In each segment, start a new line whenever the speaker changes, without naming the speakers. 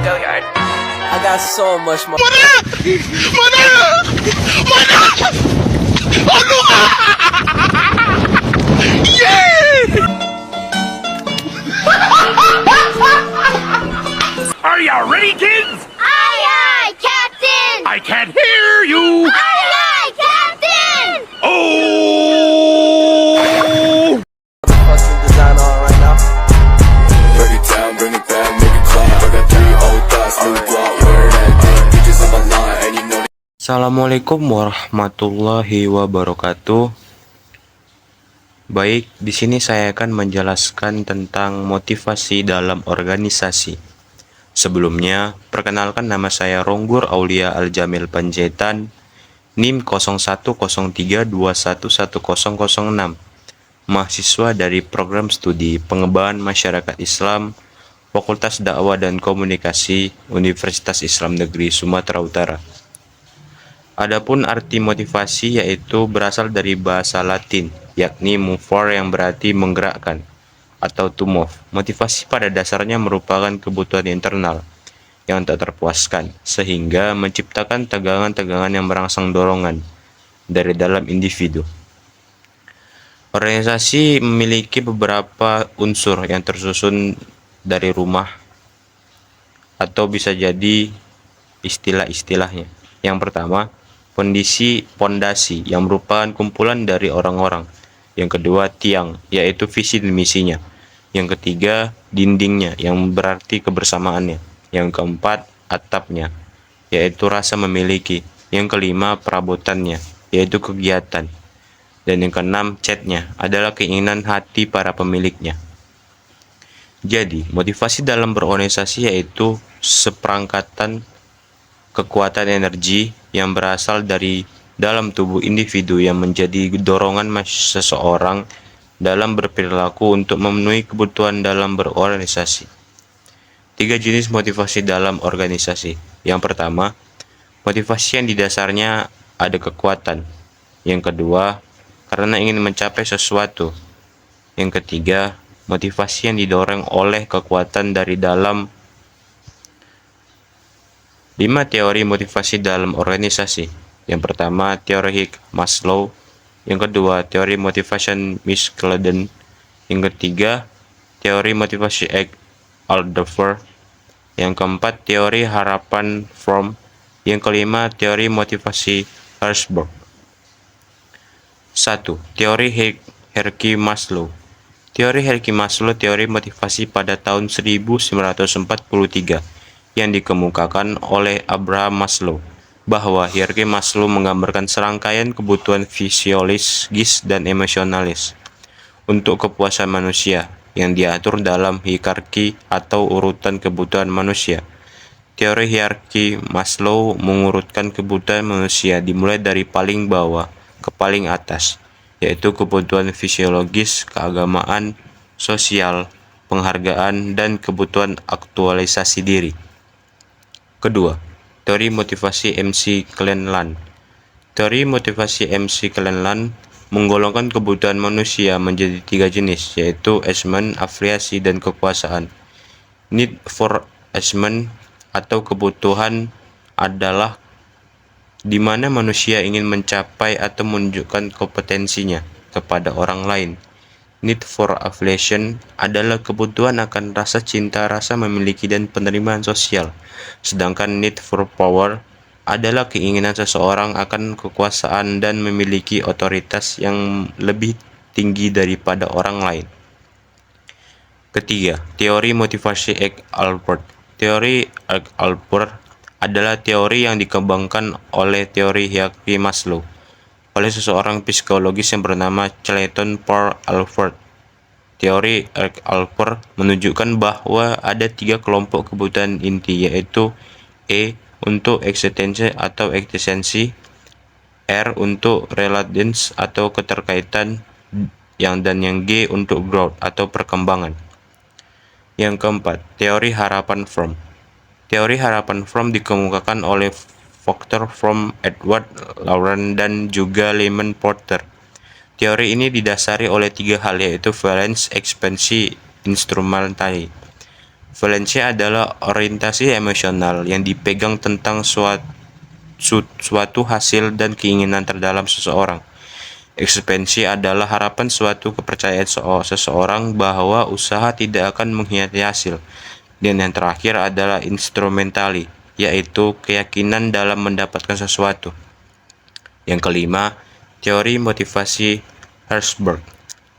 I got so much more.
Are you ready, kids?
Aye, aye, Captain!
I can't hear you.
Aye, aye, Captain!
Oh!
Fucking design on right now.
Break it down, bring it back, make it clap. I got 3 old thoughts, new block, where that thing. Bitches on my line, and you know that.
Assalamualaikum warahmatullahi wabarakatuh. Baik, di sini saya akan menjelaskan tentang motivasi dalam organisasi. Sebelumnya, perkenalkan nama saya Ronggur Aulia Aljamil Panjaitan, NIM 0103211006, mahasiswa dari Program Studi Pengembangan Masyarakat Islam, Fakultas Dakwah dan Komunikasi, Universitas Islam Negeri Sumatera Utara. Adapun arti motivasi yaitu berasal dari bahasa Latin, yakni mover yang berarti menggerakkan, atau to move. Motivasi pada dasarnya merupakan kebutuhan internal yang tak terpuaskan, sehingga menciptakan tegangan-tegangan yang merangsang dorongan dari dalam individu. Organisasi memiliki beberapa unsur yang tersusun dari rumah, atau bisa jadi istilah-istilahnya. Yang pertama, pondasi yang merupakan kumpulan dari orang-orang. Yang kedua, tiang, yaitu visi dan misinya. Yang ketiga, dindingnya, yang berarti kebersamaannya. Yang keempat, atapnya, yaitu rasa memiliki. Yang kelima, perabotannya, yaitu kegiatan. Dan yang keenam, catnya, adalah keinginan hati para pemiliknya. Jadi, motivasi dalam berorganisasi yaitu seperangkatan kekuatan energi yang berasal dari dalam tubuh individu yang menjadi dorongan seseorang dalam berperilaku untuk memenuhi kebutuhan dalam berorganisasi. 3 jenis motivasi dalam organisasi. Yang pertama, motivasi yang di dasarnya ada kekuatan. Yang kedua, karena ingin mencapai sesuatu. Yang ketiga, motivasi yang didorong oleh kekuatan dari dalam. 5 teori motivasi dalam organisasi. Yang pertama, teori Higgs Maslow. Yang kedua, teori motivation Miss-Clayton. Yang ketiga, teori motivasi Alderfer. Yang keempat, teori harapan Fromm. Yang kelima, teori motivasi Herzberg. 1. Teori hierarki Maslow. Teori hierarki Maslow teori motivasi pada tahun 1943 yang dikemukakan oleh Abraham Maslow, bahwa hierarki Maslow menggambarkan serangkaian kebutuhan fisiologis dan emosionalis untuk kepuasan manusia yang diatur dalam hierarki atau urutan kebutuhan manusia. Teori hierarki Maslow mengurutkan kebutuhan manusia dimulai dari paling bawah ke paling atas, yaitu kebutuhan fisiologis, keagamaan, sosial, penghargaan, dan kebutuhan aktualisasi diri. Kedua, teori motivasi MC-Cleland. Teori motivasi MC-Cleland menggolongkan kebutuhan manusia menjadi 3 jenis, yaitu achievement, afiliasi, dan kekuasaan. Need for achievement atau kebutuhan adalah di mana manusia ingin mencapai atau menunjukkan kompetensinya kepada orang lain. Need for affiliation adalah kebutuhan akan rasa cinta, rasa memiliki, dan penerimaan sosial. Sedangkan need for power adalah keinginan seseorang akan kekuasaan dan memiliki otoritas yang lebih tinggi daripada orang lain. Ketiga, teori motivasi Albert. Teori Albert adalah teori yang dikembangkan oleh teori hierarki Maslow oleh seseorang psikologis yang bernama Clayton Paul Alford. Teori Alford menunjukkan bahwa ada 3 kelompok kebutuhan inti, yaitu E untuk eksistensi atau eksistensi, R untuk relevance atau keterkaitan, dan yang G untuk growth atau perkembangan. Yang keempat, teori harapan Fromm. Teori harapan Fromm dikemukakan oleh Victor Fromm, Edward Lorenz, dan juga Lyman Porter. Teori ini didasari oleh 3 hal, yaitu valence, ekspansi, instrumentasi. Valencia adalah orientasi emosional yang dipegang tentang suatu hasil dan keinginan terdalam seseorang. Ekspansi adalah harapan suatu kepercayaan seseorang bahwa usaha tidak akan mengkhianati hasil. Dan yang terakhir adalah instrumentali, yaitu keyakinan dalam mendapatkan sesuatu. Yang kelima, teori motivasi Herzberg.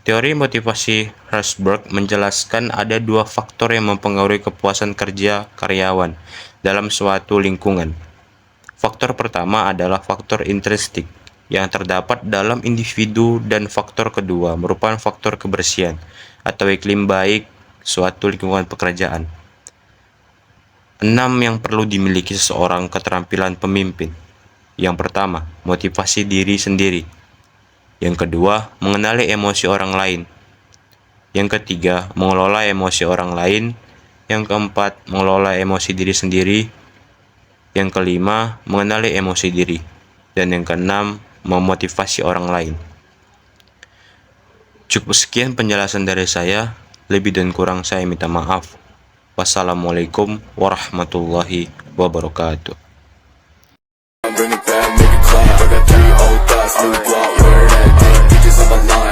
Teori motivasi Herzberg menjelaskan ada dua faktor yang mempengaruhi kepuasan kerja karyawan dalam suatu lingkungan. Faktor pertama adalah faktor intrinsik yang terdapat dalam individu dan faktor kedua merupakan faktor kebersihan atau iklim baik suatu lingkungan pekerjaan. 6 yang perlu dimiliki seseorang keterampilan pemimpin. Yang pertama, motivasi diri sendiri. Yang kedua, mengenali emosi orang lain. Yang ketiga, mengelola emosi orang lain. Yang keempat, mengelola emosi diri sendiri. Yang kelima, mengenali emosi diri. Dan yang keenam, memotivasi orang lain. Cukup sekian penjelasan dari saya. Lebih dan kurang saya minta maaf. Wassalamualaikum warahmatullahi wabarakatuh.
Bring it back, make it clap. I got 3 old thoughts, new guap, where that thing. Bitches on my line.